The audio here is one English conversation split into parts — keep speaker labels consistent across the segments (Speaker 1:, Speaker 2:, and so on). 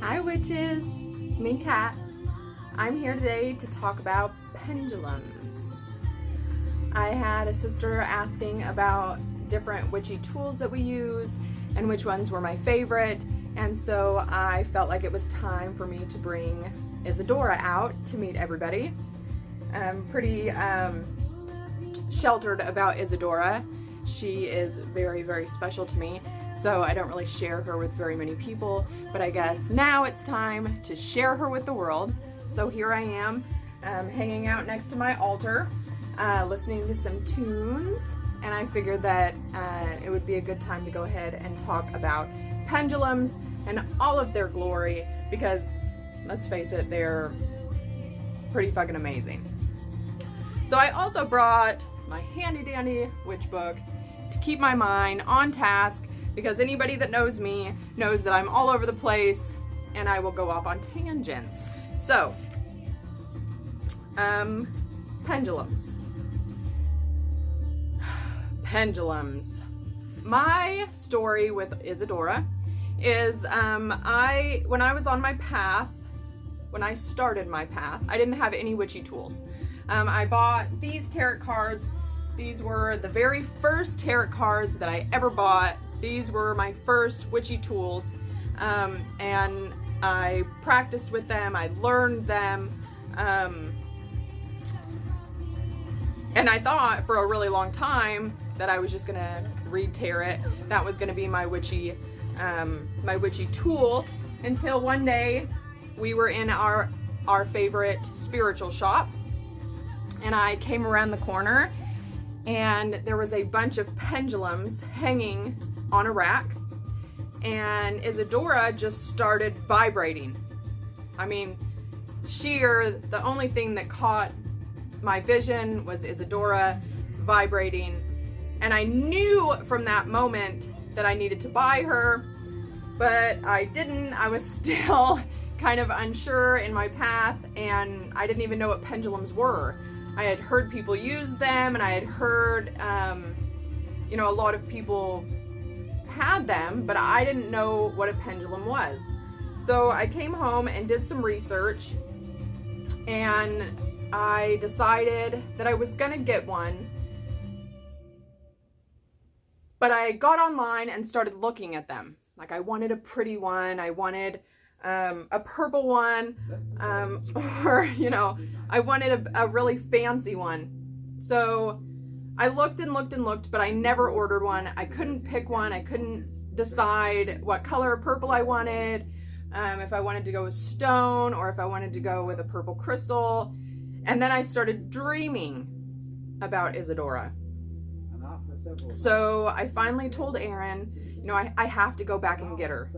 Speaker 1: Hi witches, it's me Kat. I'm here today to talk about pendulums. I had a sister asking about different witchy tools that we use and which ones were my favorite, and so I felt like it was time for me to bring Isadora out to meet everybody. I'm pretty sheltered about Isadora. She is very, very special to me, so I don't really share her with very many people, but I guess now it's time to share her with the world. So here I am, hanging out next to my altar, listening to some tunes, and I figured that it would be a good time to go ahead and talk about pendulums and all of their glory, because let's face it, they're pretty fucking amazing. So I also brought my handy dandy witch book to keep my mind on task, because anybody that knows me knows that I'm all over the place and I will go off on tangents. So, pendulums. Pendulums. My story with Isadora is when I was on my path, when I started my path, I didn't have any witchy tools. I bought these tarot cards. These were the very first tarot cards that I ever bought. These were my first witchy tools, and I practiced with them, I learned them, and I thought for a really long time that I was just gonna read tarot. That was gonna be my witchy tool, until one day we were in our favorite spiritual shop, and I came around the corner and there was a bunch of pendulums hanging on a rack, and Isadora just started vibrating. I mean, the only thing that caught my vision was Isadora vibrating, and I knew from that moment that I needed to buy her, but I didn't. I was still kind of unsure in my path, and I didn't even know what pendulums were. I had heard people use them, and I had heard, a lot of people had them, but I didn't know what a pendulum was. So I came home and did some research, and I decided that I was gonna get one, but I got online and started looking at them. Like, I wanted a pretty one, I wanted a purple one, or, I wanted a really fancy one. So I looked and looked and looked, but I never ordered one. I couldn't pick one. I couldn't decide what color purple I wanted, if I wanted to go with stone or if I wanted to go with a purple crystal. And then I started dreaming about Isadora. So I finally told Aaron, I have to go back and get her.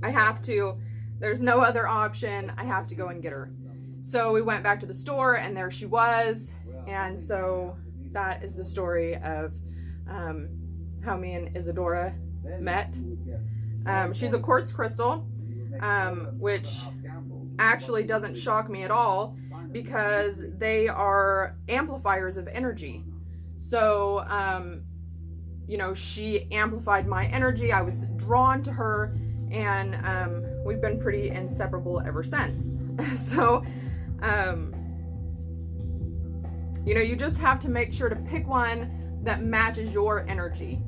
Speaker 1: I have to. There's no other option. I have to go and get her. So we went back to the store, and there she was. And so that is the story of how me and Isadora met. She's a quartz crystal, which actually doesn't shock me at all, because they are amplifiers of energy. So, she amplified my energy. I was drawn to her, and we've been pretty inseparable ever since. So, you just have to make sure to pick one that matches your energy.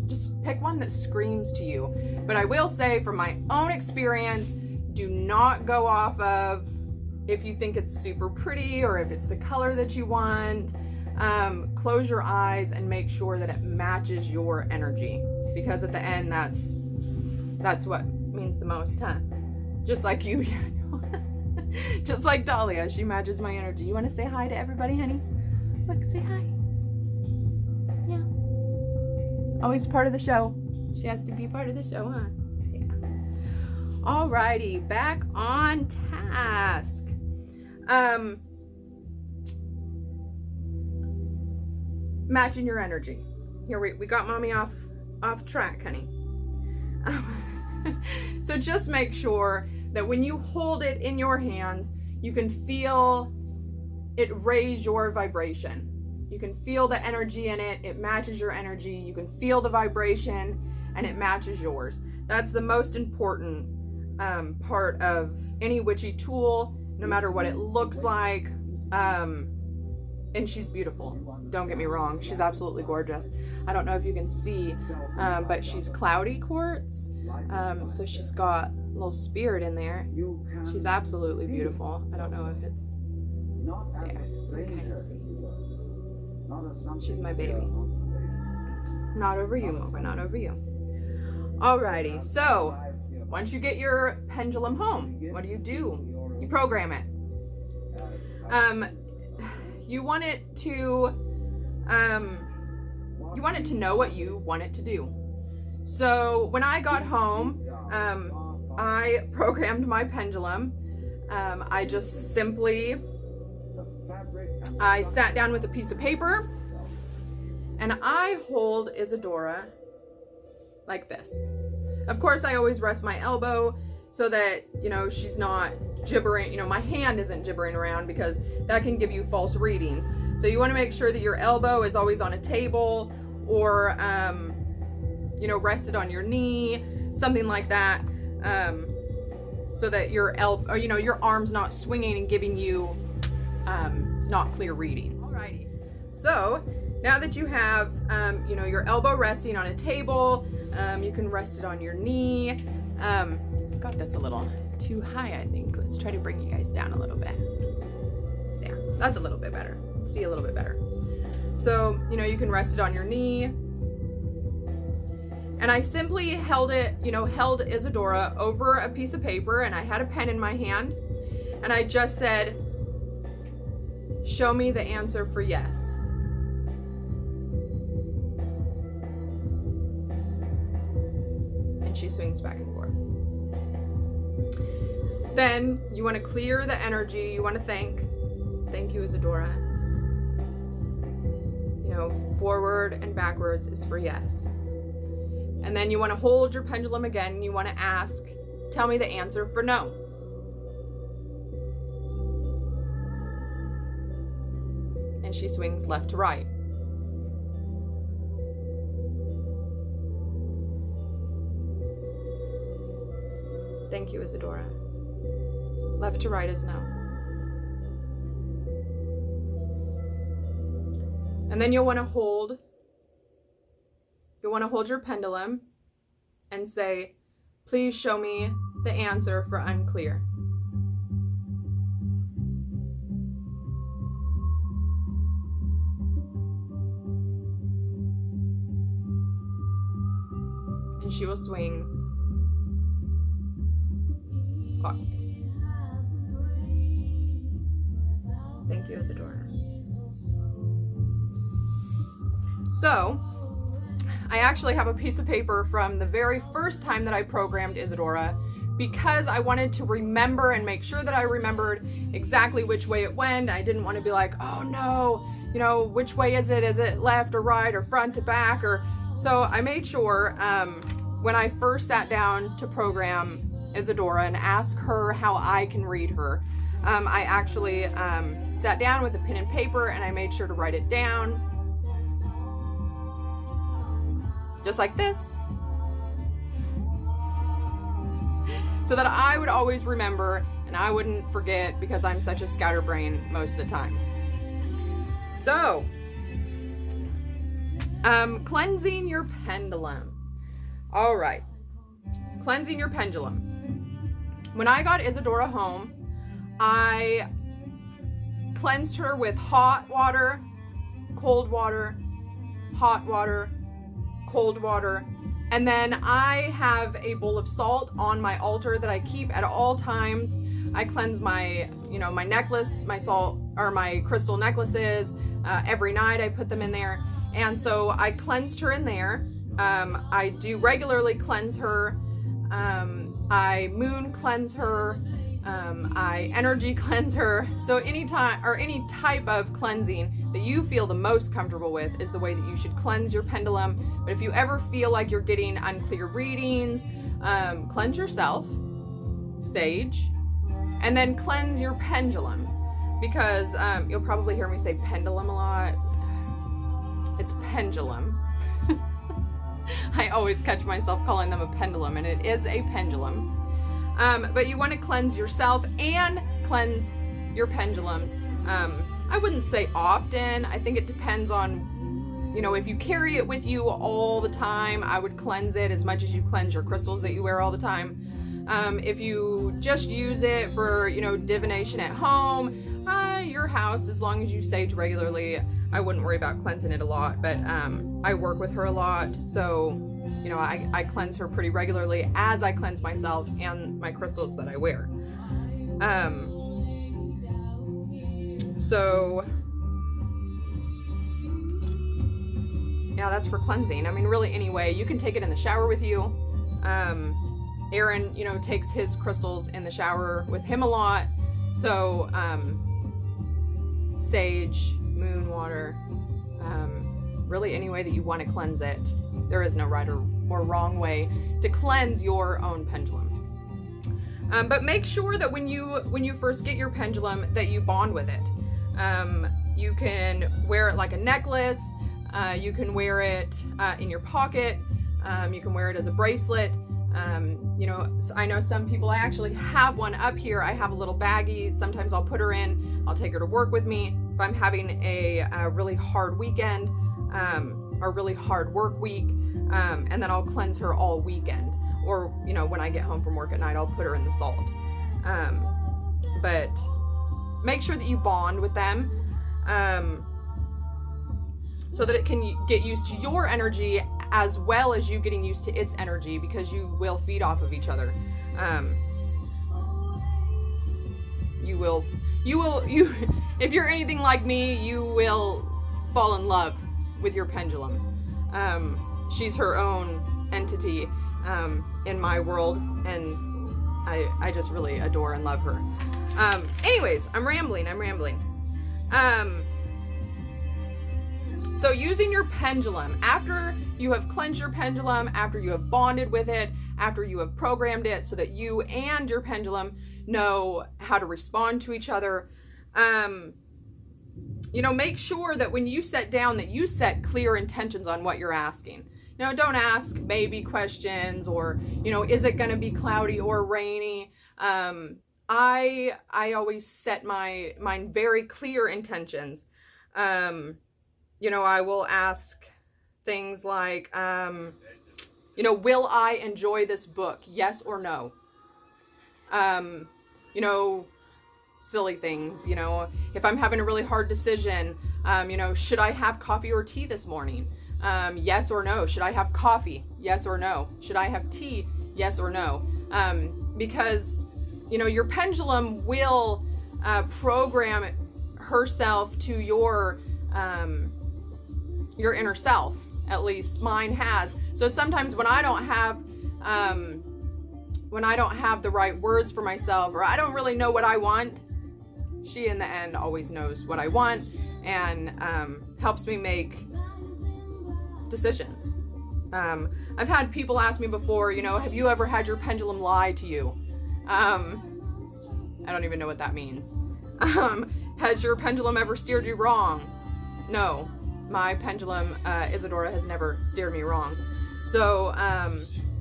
Speaker 1: Just pick one that screams to you. But I will say, from my own experience, do not go off of if you think it's super pretty or if it's the color that you want. Close your eyes and make sure that it matches your energy, because at the end, that's what means the most, huh? Just like you. Just like Dahlia, she matches my energy. You want to say hi to everybody, honey? Look, say hi. Yeah. Always part of the show. She has to be part of the show, huh? Yeah. Alrighty, back on task. Matching your energy. Here, we got mommy off track, honey. So just make sure that when you hold it in your hands, you can feel it raise your vibration. You can feel the energy in it. It matches your energy. You can feel the vibration, and it matches yours. That's the most important part of any witchy tool, no matter what it looks like. And she's beautiful. Don't get me wrong. She's absolutely gorgeous. I don't know if you can see, but she's cloudy quartz. So she's got a little spirit in there. She's absolutely beautiful. I don't know if it's there. You can kind of see. She's my baby. Not over you, Mocha. Not over you. Alrighty. So once you get your pendulum home, what do? You program it. You want it to know what you want it to do. So when I got home, I programmed my pendulum. I just simply, I sat down with a piece of paper and I hold Isadora like this. Of course, I always rest my elbow so that, you know, she's not gibbering, you know, my hand isn't gibbering around, because that can give you false readings. So you want to make sure that your elbow is always on a table, or you know, rested on your knee, something like that, so that your elbow, or, you know, your arm's not swinging and giving you not clear readings. Alrighty. So now that you have you know, your elbow resting on a table, you can rest it on your knee. Got this a little too high, I think. Let's try to bring you guys down a little bit. There, that's a little bit better. See a little bit better. So, you know, you can rest it on your knee. And I simply held it, you know, held Isadora over a piece of paper, and I had a pen in my hand, and I just said, show me the answer for yes. And she swings back and forth. Then you want to clear the energy. You want to thank you, Isadora. You know, forward and backwards is for yes. And then you want to hold your pendulum again, and you want to ask, tell me the answer for no. And she swings left to right. Thank you, Isadora. Left to right is no. And then you'll want to hold your pendulum and say, please show me the answer for unclear. And she will swing clockwise. Thank you, Isadora. So, I actually have a piece of paper from the very first time that I programmed Isadora, because I wanted to remember and make sure that I remembered exactly which way it went. I didn't want to be like, oh no, you know, which way is it? Is it left or right or front to back? Or so I made sure when I first sat down to program Isadora and ask her how I can read her, I actually sat down with a pen and paper and I made sure to write it down. Just like this, so that I would always remember and I wouldn't forget, because I'm such a scatterbrain most of the time. So, cleansing your pendulum. All right, cleansing your pendulum. When I got Isadora home, I cleansed her with hot water, cold water, hot water, cold water, and then I have a bowl of salt on my altar that I keep at all times. I cleanse my, you know, my necklace, my salt, or my crystal necklaces. Every night I put them in there, and so I cleansed her in there. I do regularly cleanse her. I moon cleanse her. I energy cleanse her. So any type of cleansing that you feel the most comfortable with is the way that you should cleanse your pendulum. But if you ever feel like you're getting unclear readings, cleanse yourself, sage, and then cleanse your pendulums, because you'll probably hear me say pendulum a lot. It's pendulum. I always catch myself calling them a pendulum, and it is a pendulum. But you want to cleanse yourself and cleanse your pendulums. I wouldn't say often. I think it depends on, you know, if you carry it with you all the time, I would cleanse it as much as you cleanse your crystals that you wear all the time. If you just use it for, you know, divination at home, your house, as long as you sage regularly, I wouldn't worry about cleansing it a lot. But I work with her a lot, so, you know, I cleanse her pretty regularly as I cleanse myself and my crystals that I wear. So yeah, that's for cleansing. I mean, really, anyway, you can take it in the shower with you. Aaron, you know, takes his crystals in the shower with him a lot. So, sage, moon water, really any way that you want to cleanse it. There is no right or wrong way to cleanse your own pendulum. But make sure that when you first get your pendulum that you bond with it. You can wear it like a necklace. You can wear it in your pocket. You can wear it as a bracelet. You know, I know some people, I actually have one up here. I have a little baggie. Sometimes I'll put her in. I'll take her to work with me. If I'm having a really hard weekend, or really hard work week, and then I'll cleanse her all weekend. Or, you know, when I get home from work at night, I'll put her in the salt. But make sure that you bond with them, so that it can get used to your energy as well as you getting used to its energy, because you will feed off of each other. You if you're anything like me, you will fall in love with your pendulum. She's her own entity in my world, and I just really adore and love her. Anyways, I'm rambling. So using your pendulum, after you have cleansed your pendulum, after you have bonded with it, after you have programmed it so that you and your pendulum know how to respond to each other, you know, make sure that when you set down that you set clear intentions on what you're asking. Now, don't ask maybe questions or, you know, is it going to be cloudy or rainy? I always set mine very clear intentions. You know, I will ask things like, you know, will I enjoy this book? Yes or no? You know, silly things, you know, if I'm having a really hard decision, you know, should I have coffee or tea this morning? Yes or no? Should I have coffee? Yes or no? Should I have tea? Yes or no? Because, you know, your pendulum will program herself to your inner self. At least mine has. So sometimes when I don't have the right words for myself, or I don't really know what I want, she in the end always knows what I want and helps me make decisions. I've had people ask me before, you know, have you ever had your pendulum lie to you? I don't even know what that means. Has your pendulum ever steered you wrong? No. My pendulum, Isadora, has never steered me wrong. So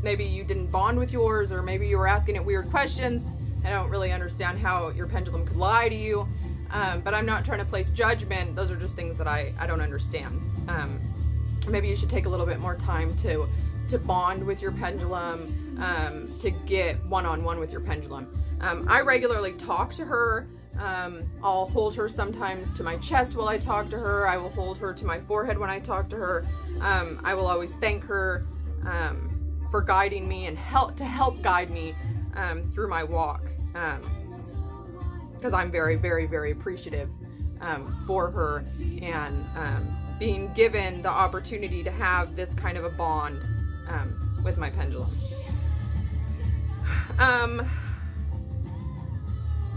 Speaker 1: maybe you didn't bond with yours, or maybe you were asking it weird questions. I don't really understand how your pendulum could lie to you, but I'm not trying to place judgment. Those are just things that I don't understand. Maybe you should take a little bit more time to bond with your pendulum, to get one-on-one with your pendulum. I regularly talk to her. I'll hold her sometimes to my chest while I talk to her. I will hold her to my forehead when I talk to her. I will always thank her for guiding me and help guide me through my walk, because I'm very, very, very appreciative for her and being given the opportunity to have this kind of a bond with my pendulum.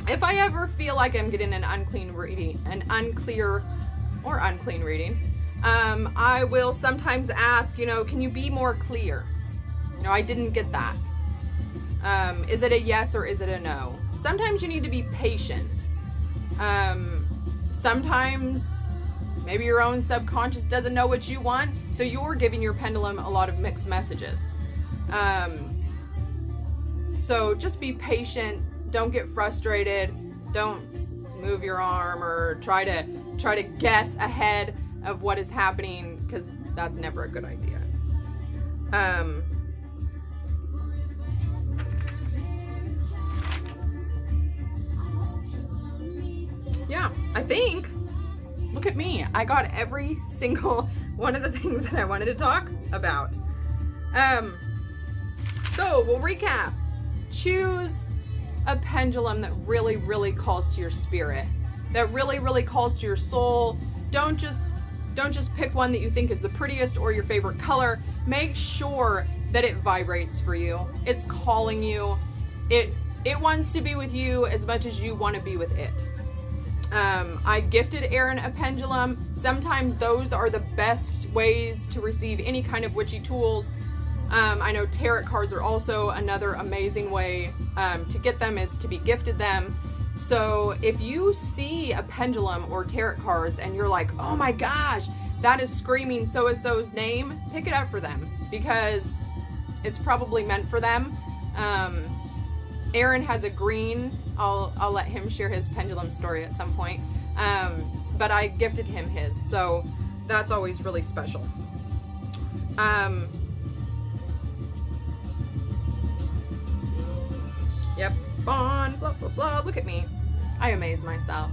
Speaker 1: If I ever feel like I'm getting an unclear reading, I will sometimes ask, you know, can you be more clear? You know, I didn't get that. Is it a yes or is it a no? Sometimes you need to be patient. Sometimes maybe your own subconscious doesn't know what you want, So you're giving your pendulum a lot of mixed messages. So just be patient. Don't get frustrated. Don't move your arm or try to guess ahead of what is happening, because that's never a good idea. Yeah, I think, look at me. I got every single one of the things that I wanted to talk about. So we'll recap. Choose a pendulum that really, really calls to your spirit, that really, really calls to your soul. Don't just pick one that you think is the prettiest or your favorite color. Make sure that it vibrates for you. It's calling you. It wants to be with you as much as you want to be with it. I gifted Aaron a pendulum. Sometimes those are the best ways to receive any kind of witchy tools. I know tarot cards are also another amazing way to get them, is to be gifted them. So if you see a pendulum or tarot cards and you're like, oh my gosh, that is screaming so-and-so's name, pick it up for them, because it's probably meant for them. Aaron has a green. I'll let him share his pendulum story at some point. But I gifted him his, so that's always really special. Yep, bond, blah, blah, blah. Look at me. I amaze myself.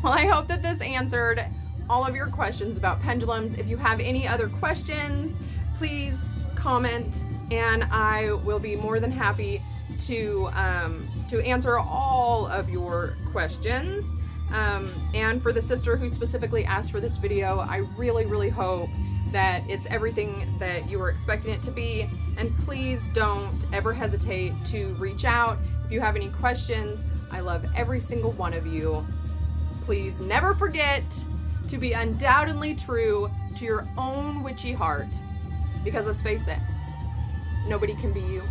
Speaker 1: Well, I hope that this answered all of your questions about pendulums. If you have any other questions, please comment, and I will be more than happy to answer all of your questions. And for the sister who specifically asked for this video, I really, really hope that it's everything that you were expecting it to be. And please don't ever hesitate to reach out if you have any questions. I love every single one of you. Please never forget to be undoubtedly true to your own witchy heart, because let's face it, nobody can be you.